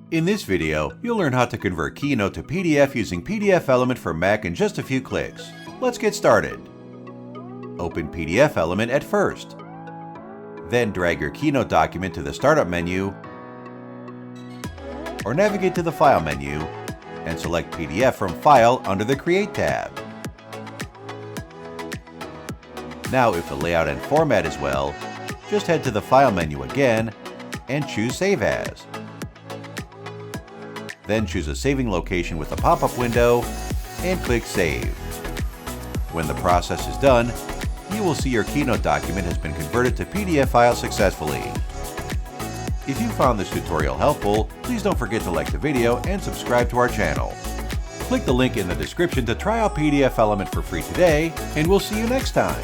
In this video, you'll learn how to convert Keynote to PDF using PDFelement for Mac in just a few clicks. Let's get started. Open PDFelement at first. Then drag your Keynote document to the Startup menu, or navigate to the File menu and select PDF from File under the Create tab. Now, if the layout and format is well, just head to the File menu again and choose Save As. Then choose a saving location with a pop-up window and click Save. When the process is done, you will see your Keynote document has been converted to PDF file successfully. If you found this tutorial helpful, please don't forget to like the video and subscribe to our channel. Click the link in the description to try out PDFelement for free today, and we'll see you next time.